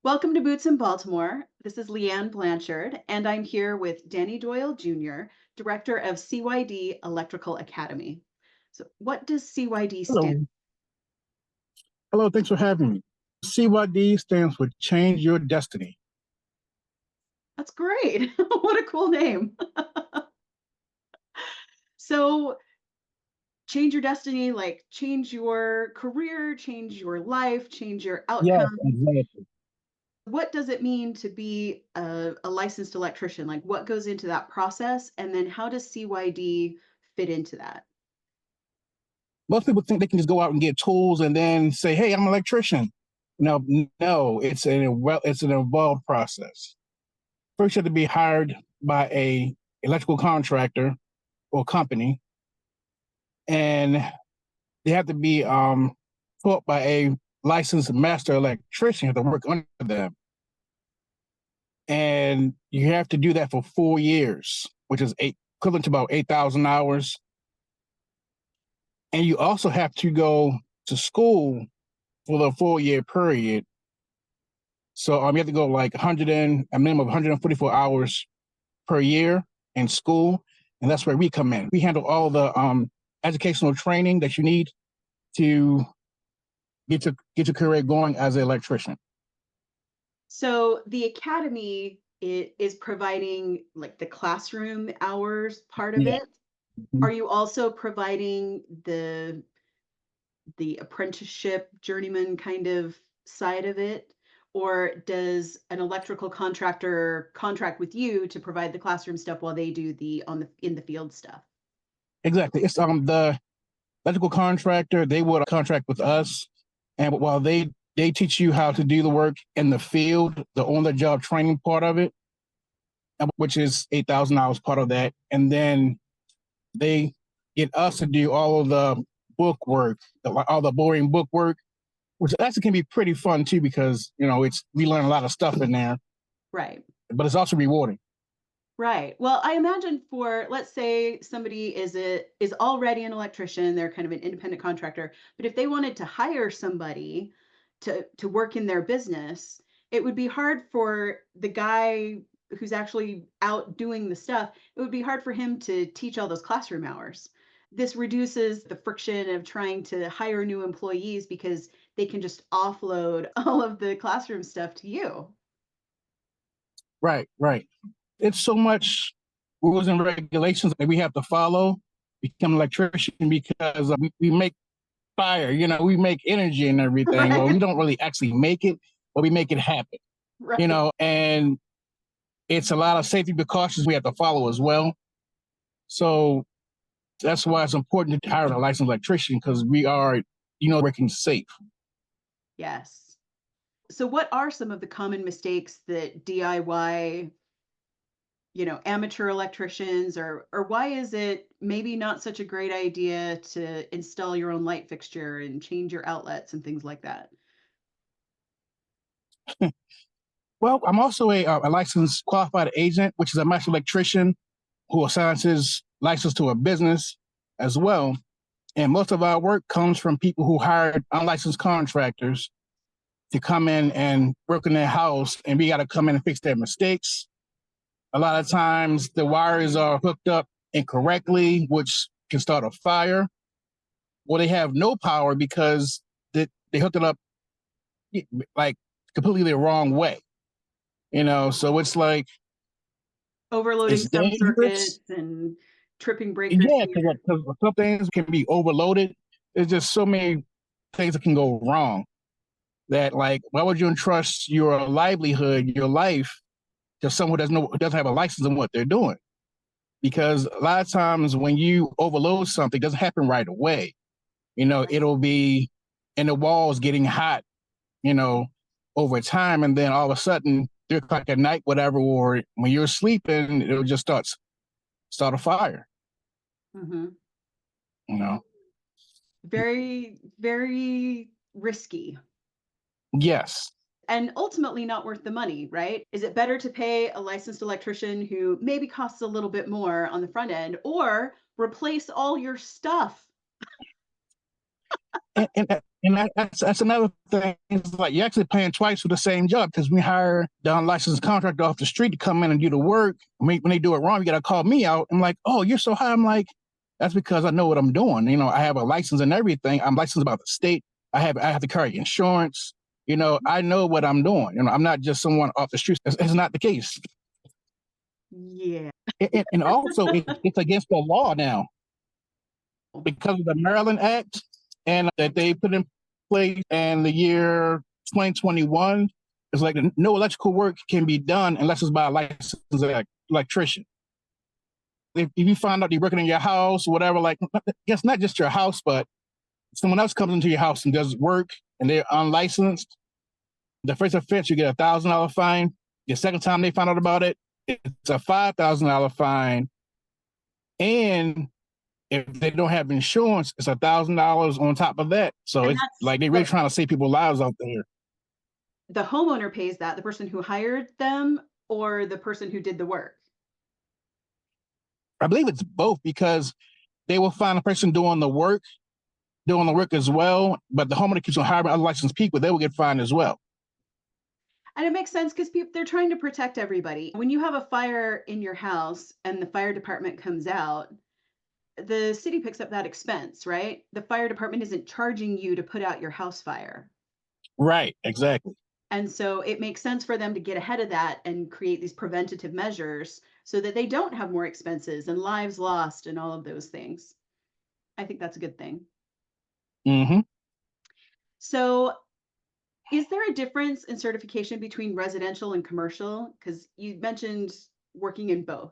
Welcome to Boots in Baltimore. This is LeeAnn Blanchard, and I'm here with Danny Doyle Jr., Director of CYD Electrical Academy. So, what does CYD stand? Hello. Hello, thanks for having me. CYD stands for Change Your Destiny. That's great. What a cool name. So, change your destiny, like change your career, change your life, change your Yes, outcome. exactly. What does it mean to be a licensed electrician? Like, what goes into that process? And then, how does CYD fit into that? Most people think they can just go out and get tools and then say, "Hey, I'm an electrician." No, it's an involved process. First, you have to be hired by a electrical contractor or company, and they have to be taught by a licensed master electrician to work under them. And you have to do that for 4 years, which is equivalent to about 8,000 hours. And you also have to go to school for the 4 year period. So you have to go like a minimum of 144 hours per year in school. And that's where we come in. We handle all the educational training that you need to get your career going as an electrician. So the academy is providing like the classroom hours part of Yeah. it. Are you also providing the apprenticeship journeyman kind of side of it? Or does an electrical contractor contract with you to provide the classroom stuff while they do the on the in the field stuff? Exactly. It's the electrical contractor, they would contract with us. And while they teach you how to do the work in the field, the on the job training part of it, which is 8,000 hours part of that. And then they get us to do all of the book work, all the boring book work, which actually can be pretty fun too, because, we learn a lot of stuff in there, Right. but it's also rewarding. Right. Well, I imagine for let's say somebody is already an electrician, they're kind of an independent contractor, but if they wanted to hire somebody to work in their business, it would be hard for the guy who's actually out doing the stuff. It would be hard for him to teach all those classroom hours. This reduces the friction of trying to hire new employees because they can just offload all of the classroom stuff to you. Right, right. It's so much rules and regulations that we have to follow, become an electrician, because we make fire, we make energy and everything. Well, we Right. don't really actually make it, but we make it happen, Right. and it's a lot of safety precautions we have to follow as well. So that's why it's important to hire a licensed electrician, because we are, working safe. Yes. So what are some of the common mistakes that DIY, amateur electricians or why is it maybe not such a great idea to install your own light fixture and change your outlets and things like that? Well, I'm also a licensed qualified agent, which is a master electrician who assigns his license to a business as well. And most of our work comes from people who hired unlicensed contractors to come in and work in their house, and we got to come in and fix their mistakes. A lot of times the wires are hooked up incorrectly, which can start a fire, or they have no power because they hooked it up like completely the wrong way. So it's like, Overloading it's some dangerous. circuits and tripping breakers Yeah, here. because some things can be overloaded. There's just so many things that can go wrong that, like, why would you entrust your livelihood, your life, to someone who doesn't have a license in what they're doing? Because a lot of times when you overload something, it doesn't happen right away. It'll be in the walls getting hot, you know, over time, and then all of a sudden, 3 o'clock at night, whatever, or when you're sleeping, it'll just start a fire. Hmm. You know. Very, very risky Yes. and ultimately not worth the money, right? Is it better to pay a licensed electrician who maybe costs a little bit more on the front end or replace all your stuff? And And that's another thing. It's like you're actually paying twice for the same job because we hire the unlicensed contractor off the street to come in and do the work. When they do it wrong, you got to call me out. I'm like, oh, you're so high. I'm like, that's because I know what I'm doing. You know, I have a license and everything. I'm licensed by the state. I have to carry insurance. You know, I know what I'm doing. You know, I'm not just someone off the street. It's not the case. Yeah. And also, it's against the law now because of the Maryland Act and that they put in place in the year 2021. It's like no electrical work can be done unless it's by a licensed electrician. If you find out you're working in your house or whatever, like, I guess not just your house, but someone else comes into your house and does work and they're unlicensed, the first offense, you get $1,000 fine. The second time they find out about it, it's a $5,000 fine. And if they don't have insurance, it's $1,000 on top of that. So And it's that's like they're really trying to save people's lives out there. the homeowner pays that, the person who hired them or the person who did the work? I believe it's both because they will find a person doing the work as well. But the homeowner keeps on hiring other licensed people, they will get fined as well. And it makes sense because they're trying to protect everybody. When you have a fire in your house and the fire department comes out, the city picks up that expense, right? The fire department isn't charging you to put out your house fire. Right, exactly. And so it makes sense for them to get ahead of that and create these preventative measures so that they don't have more expenses and lives lost and all of those things. I think that's a good thing. Mm-hmm. So, is there a difference in certification between residential and commercial? Because you mentioned working in both.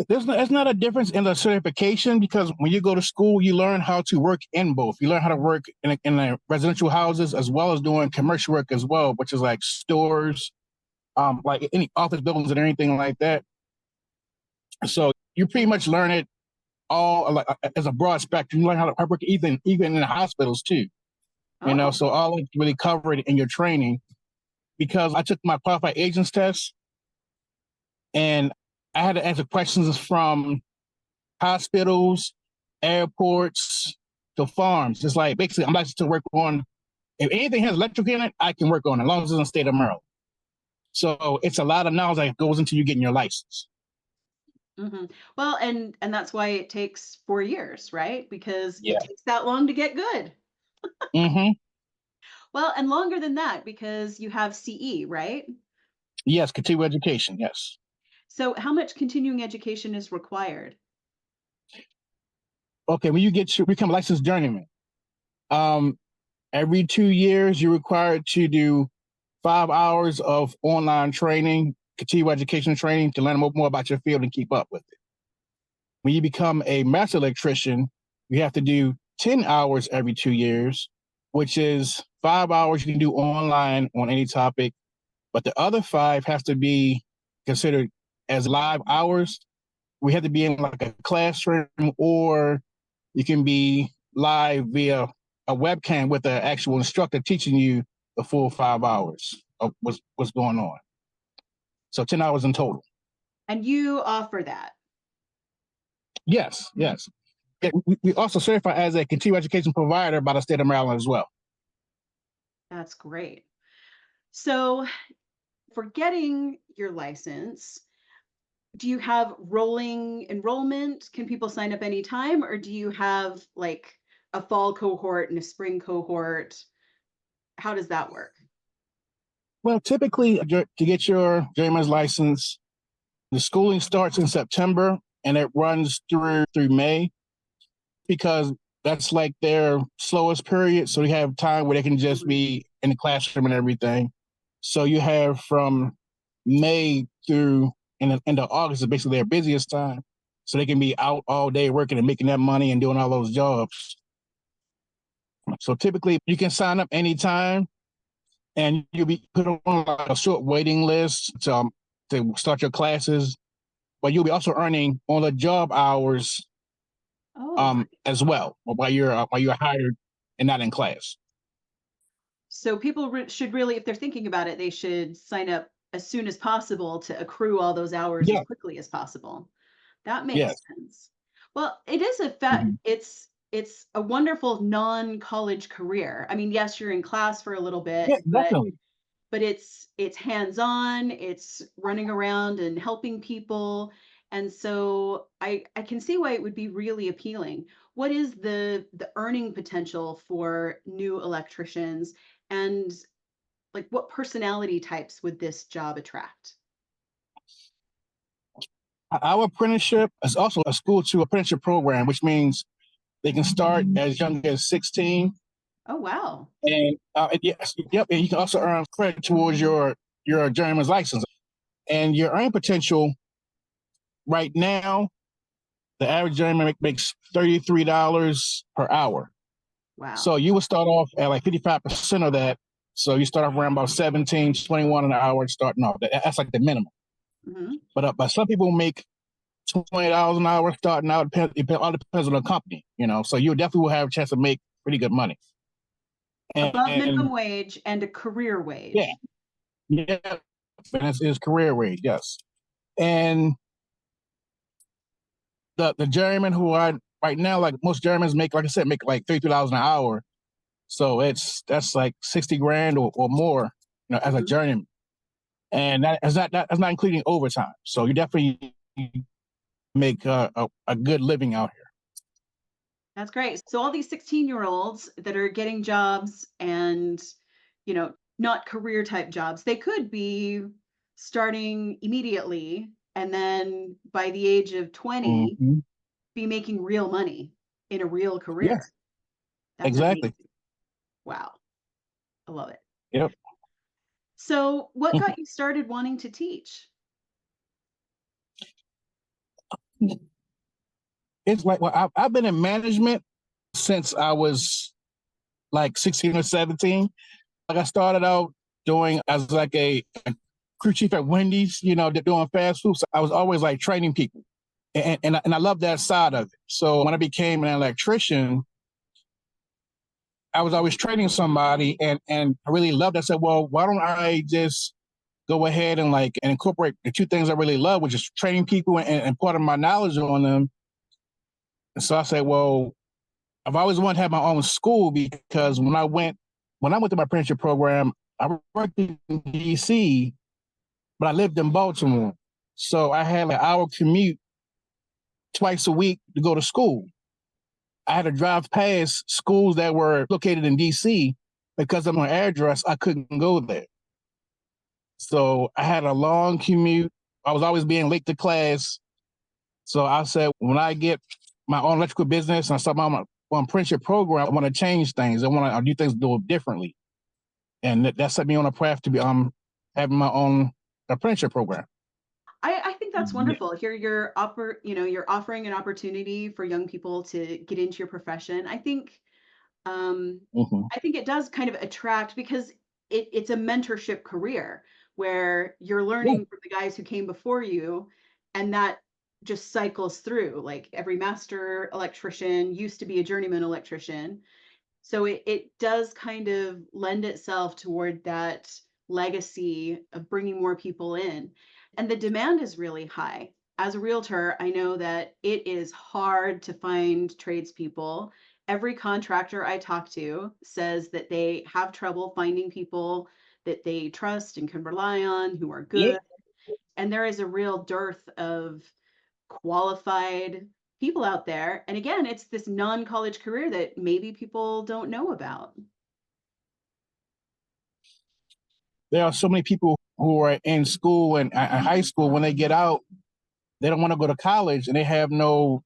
There's not a difference in the certification because when you go to school, you learn how to work in both. You learn how to work in the residential houses as well as doing commercial work as well, which is like stores, like any office buildings and anything like that. So you pretty much learn it all like as a broad spectrum. You learn how to work even in the hospitals too. You know, Oh, so all it's really covered in your training. Because I took my qualified agents test and I had to answer questions from hospitals, airports, to farms. It's like basically I'm licensed to work on if anything has electric in it, I can work on it as long as it's in the state of Maryland. So it's a lot of knowledge that goes into you getting your license. hmm. Well, and that's why it takes 4 years, right? Because Yeah. it takes that long to get good. Mm-hmm. Well, and longer than that because you have CE, right? Yes, continuing education. Yes. So, how much continuing education is required? Okay, when you become a licensed journeyman, um, every 2 years you're required to do 5 hours of online training, continuing education training to learn more about your field and keep up with it. When you become a master electrician, you have to do 10 hours every 2 years, which is 5 hours you can do online on any topic, but the other 5 has to be considered as live hours. We have to be in like a classroom, or you can be live via a webcam with an actual instructor teaching you the full 5 hours of what's going on. So 10 hours in total. And you offer that. Yes, yes. We also certify as a continuing education provider by the state of Maryland as well. That's great. So, for getting your license, do you have rolling enrollment? Can people sign up anytime, or do you have like a fall cohort and a spring cohort? How does that work? Well, typically to get your journeyman's license, the schooling starts in September and it runs through May because that's like their slowest period. So you have time where they can just be in the classroom and everything. So you have from May through into August is basically their busiest time. So they can be out all day working and making that money and doing all those jobs. So typically you can sign up anytime and you'll be put on like a short waiting list to start your classes, but you'll be also earning on the job hours Oh, as well while you're hired and not in class. so people should really, if they're thinking about it, they should sign up as soon as possible to accrue all those hours as Yeah. quickly as possible. That makes Yes. sense. Well, it is a fact. Mhm. It's it's a wonderful non-college career. I mean, yes, you're in class for a little Yeah, bit, definitely. but it's hands-on, it's running around and helping people. And so I can see why it would be really appealing. What is the earning potential for new electricians, and like what personality types would this job attract? Our apprenticeship is also a school to apprenticeship program, which means they can start as young as 16. Oh, wow. And yes, yep, and you can also earn credit towards your journeyman's license. And your earning potential right now, the average journeyman makes $33 per hour. Wow. So you would start off at like 55% of that. So you start off around about 17, 21 an hour starting off. That's like the minimum. Mhm. But some people make $20 an hour starting out. It all depends on the company, you know. So you definitely will have a chance to make pretty good money. Above minimum And wage and a career yeah, wage. yeah, and it's career wage, yes. And the journeyman who are right now, like most journeymen make, like I said, make like $33 an hour. So that's like 60 grand or more, you know, as a Mhm. journeyman. And that's not including overtime. So you definitely make a good living out here. That's great. So all these 16-year-olds that are getting jobs and, not career type jobs, they could be starting immediately and then by the age of 20 Mm-hmm. be making real money in a real career. Yes, That's exactly. amazing. Wow. I love it. Yep. So what got you started wanting to teach? It's like, well, I've been in management since I was like 16 or 17. Like I started out doing as like a crew chief at Wendy's, you know, doing fast food. So I was always like training people. And I love that side of it. So when I became an electrician, I was always training somebody and I really loved it. I said, well, why don't I just go ahead and like and incorporate the two things I really love, which is training people and part of my knowledge on them. And so I said, well, I've always wanted to have my own school because when I went to my apprenticeship program, I worked in DC, but I lived in Baltimore. So I had like an hour commute twice a week to go to school. I had to drive past schools that were located in DC because of my address. I couldn't go there. So I had a long commute. I was always being late to class. So I said, when I get my own electrical business and I start my own apprenticeship program, I want to change things. I want to do things do it differently. And that set me on a path to be having my own apprenticeship program. I think that's Yeah. wonderful. Here you're offering an opportunity for young people to get into your profession. Um, Mm-hmm. I think it does kind of attract because it's a mentorship career where you're Yeah. learning from the guys who came before you, and that just cycles through. Like every master electrician used to be a journeyman electrician. So it does kind of lend itself toward that legacy of bringing more people in. And the demand is really high. As a realtor, I know that it is hard to find tradespeople. Every contractor I talk to says that they have trouble finding people that they trust and can rely on, who are Yeah. good. And there is a real dearth of qualified people out there. And again, it's this non-college career that maybe people don't know about. There are so many people who are in school and high school when they get out, they don't want to go to college and they No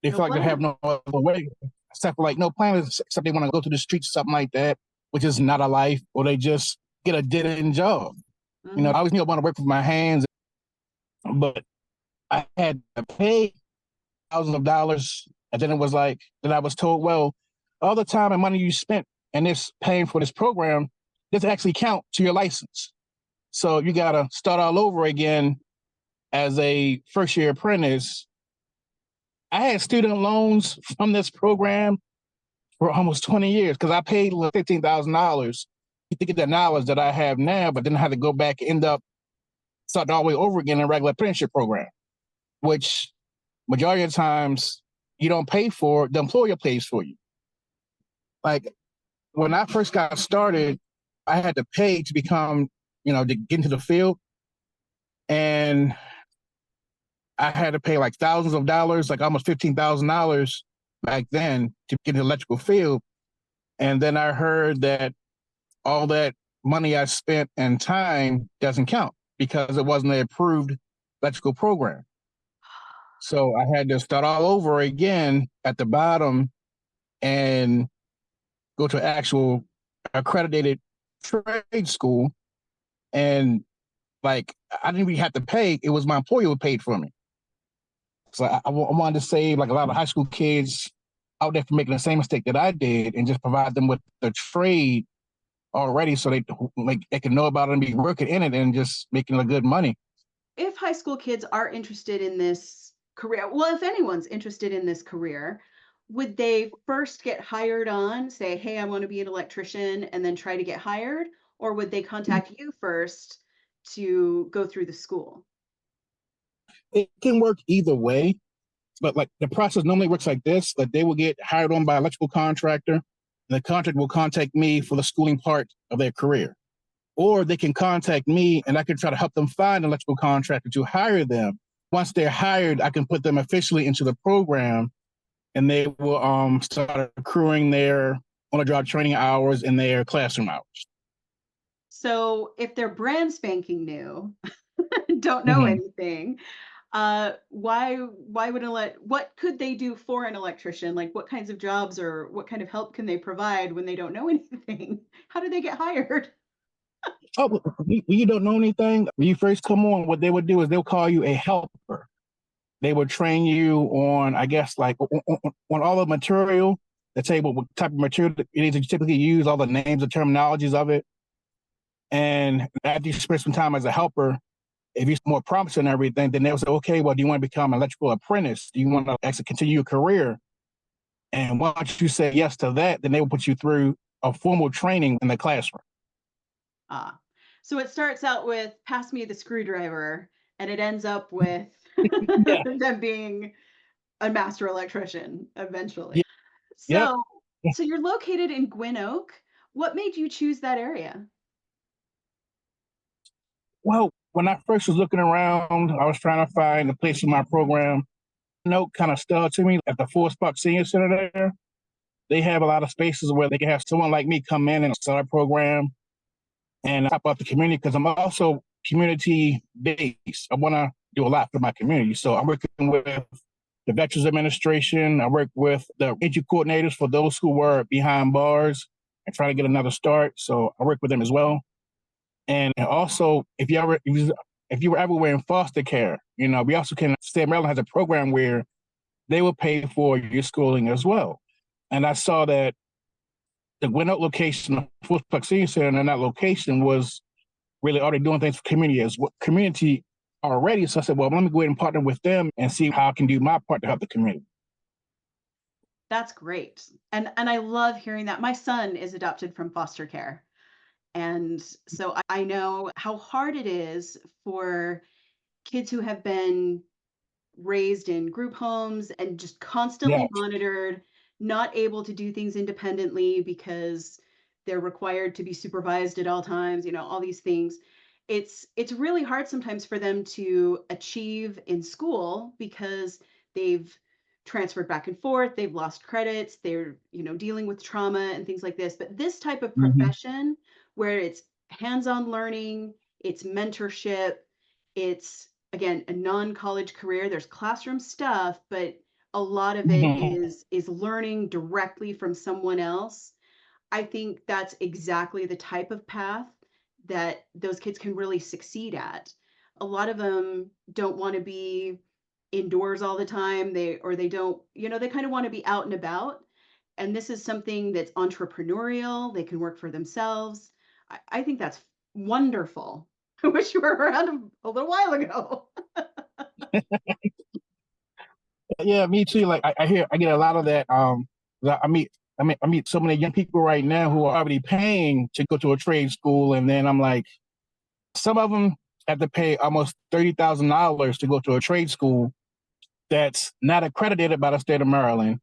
feel like they have plan. no other way except for like no plans except they want to go to the streets or something like that, which is not a life, or they just get a dead end job. You know, Mhm. I always knew I want to work with my hands, but I had to pay thousands of dollars. And then it was like, then I was told, well, all the time and money you spent and this paying for this program doesn't actually count to your license. So you got to start all over again as a first year apprentice. I had student loans from this program for almost 20 years because I paid $15,000 to get the knowledge that I have now, but then I had to go back and end up starting all the way over again in a regular apprenticeship program, which majority of the times you don't pay for, the employer pays for you. Like when I first got started, I had to pay to become, to get into the field. And I had to pay like thousands of dollars, like almost $15,000 back then to get in the electrical field. And then I heard that all that money I spent and time doesn't count because it wasn't an approved electrical program. So I had to start all over again at the bottom and go to actual accredited trade school. And like, I didn't really have to pay. It was my employer who paid for me. So I wanted to save like a lot of high school kids out there from making the same mistake that I did and just provide them with the trade already so they can know about it and be working in it and just making a good money. If high school kids are interested in this career, well, if anyone's interested in this career, would they first get hired on, say, hey, I want to be an electrician, and then try to get hired? Or would they contact you first to go through the school? It can work either way, but like the process normally works like this: that they will get hired on by an electrical contractor, and the contractor will contact me for the schooling part of their career. Or they can contact me and I can try to help them find an electrical contractor to hire them. Once they're hired, I can put them officially into the program and they will start accruing their on-the-job training hours and their classroom hours. So if they're brand spanking new, don't know anything, why would what could they do for an electrician? Like what kinds of jobs or what kind of help can they provide when they don't know anything? How do they get hired? Oh, when you don't know anything, when you first come on, what they would do is they'll call you a helper. They would train you on, I guess, like on all the material, the table, what type of material it is that you typically use, all the names and terminologies of it. And after you spend some time as a helper, if you're more promising and everything, then they'll say, okay, well, do you want to become an electrical apprentice? Do you want to actually continue your career? And once you say yes to that, then they will put you through a formal training in the classroom. Ah, so it starts out with pass me the screwdriver, and it ends up with Yeah. them being a master electrician eventually. Yeah. Yep. So, so you're located in Gwynn Oak. What made you choose that area? Well, when I first was looking around, I was trying to find a place in my program. Note kind of stood out to me at the Forest Park Senior Center there. They have a lot of spaces where they can have someone like me come in and start a program and help out the community because I'm also community based. I want to do a lot for my community. So I'm working with the Veterans Administration. I work with the entry coordinators for those who were behind bars and trying to get another start. So I work with them as well. And also, if you were ever in foster care, we also can. State of Maryland has a program where they will pay for your schooling as well. And I saw that the Gwynn Oak location, the Forest Park Senior Center, and that location was really already doing things for community already. So I said, well, let me go ahead and partner with them and see how I can do my part to help the community. That's great. And I love hearing that. My son is adopted from foster care. And so I know how hard it is for kids who have been raised in group homes and just Yeah. constantly monitored, not able to do things independently because they're required to be supervised at all times, all these things. It's really hard sometimes for them to achieve in school because they've transferred back and forth, they've lost credits, they're, dealing with trauma and things like this. But this type of Mm-hmm. profession where it's hands-on learning, it's mentorship, it's again a non-college career, there's classroom stuff, but a lot of it Mm-hmm. is learning directly from someone else. I think that's exactly the type of path that those kids can really succeed at. A lot of them don't want to be indoors all the time. They don't, they kind of want to be out and about. And this is something that's entrepreneurial. They can work for themselves. I think that's wonderful. I wish you were around a little while ago. Yeah, me too. Like I get a lot of that. I meet so many young people right now who are already paying to go to a trade school, and then I'm like, some of them have to pay almost $30,000 to go to a trade school, that's not accredited by the state of Maryland.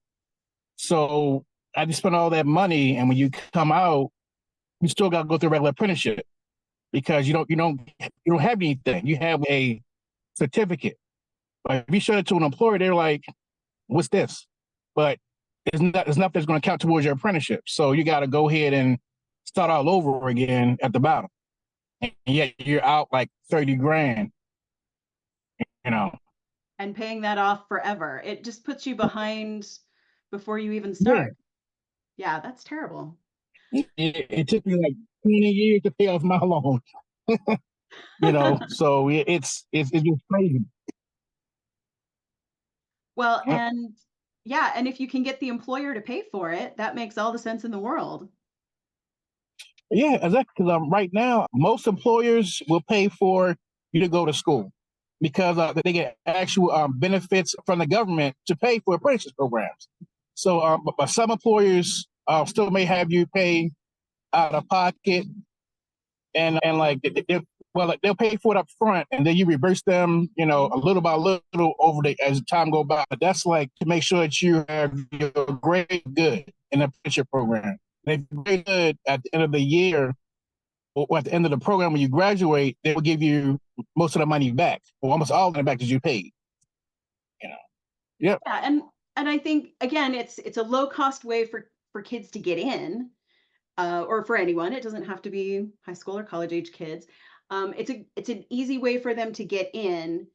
So I just spent all that money, and when you come out, you still got to go through a regular apprenticeship because you don't have anything. You have a certificate. But if you show it to an employer, they're like, "What's this?" But it's nothing that's going to count towards your apprenticeship. So you got to go ahead and start all over again at the bottom. And yet you're out like 30 grand, you know. And paying that off forever. It just puts you behind before you even Yeah. start. Yeah, that's terrible. It took me like 20 years to pay off my loan. So it's just crazy. Well, Yep. and yeah, and if you can get the employer to pay for it, that makes all the sense in the world. Yeah, exactly. Because right now, most employers will pay for you to go to school because they get actual benefits from the government to pay for apprenticeship programs. So, but some employers still may have you pay out of pocket, and like like they'll pay for it up front, and then you reverse them, a little by little over as time go by. But that's like to make sure that you have your grade good in the apprenticeship program. And if you're grade good at the end of the year, or at the end of the program when you graduate, they will give you most of the money back, or almost all of the back that you paid. Yep. Yeah, and I think again, it's a low cost way for kids to get in, or for anyone. It doesn't have to be high school or college age kids. It's an easy way for them to get in,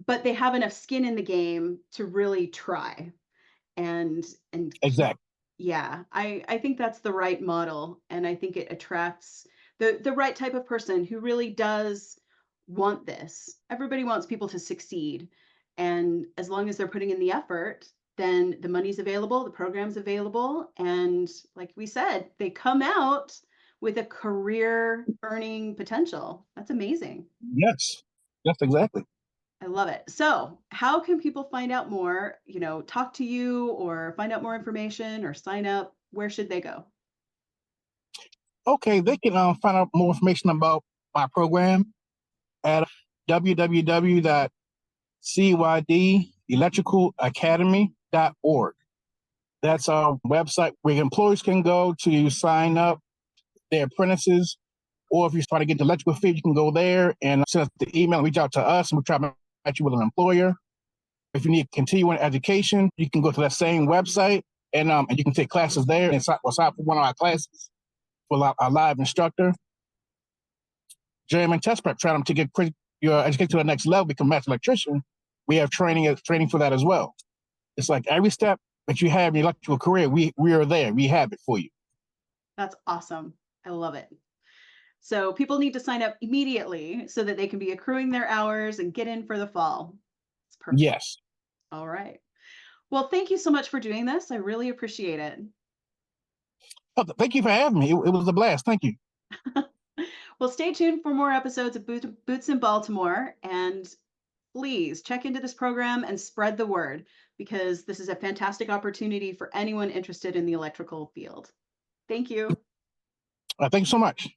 but they have enough skin in the game to really try and keep. Exactly. Yeah, I think that's the right model, and I think it attracts the right type of person who really does want this. Everybody wants people to succeed, and as long as they're putting in the effort, then the money's available, the program's available, and like we said, they come out with a career earning potential. That's amazing. Yes. Yes, exactly. I love it. So, how can people find out more, talk to you or find out more information or sign up? Where should they go? Okay, they can find out more information about my program at www.CYD Electrical Acedemy.org. That's our website where employers can go to sign up their apprentices. Or if you're trying to get the electrical field, you can go there and send us the email, reach out to us, and we'll try to match you with an employer. If you need continuing education, you can go to that same website and you can take classes there and sign for one of our classes for our live instructor. Journeyman test prep, trying to get your education to the next level, become master electrician. We have training for that as well. It's like every step that you have in your electrical career, we are there. We have it for you. That's awesome. I love it. So, people need to sign up immediately so that they can be accruing their hours and get in for the fall. It's perfect. Yes. All right. Well, thank you so much for doing this. I really appreciate it. Oh, thank you for having me. It was a blast. Thank you. Well, stay tuned for more episodes of Boots in Baltimore, and please check into this program and spread the word because this is a fantastic opportunity for anyone interested in the electrical field. Thank you. Thank you so much.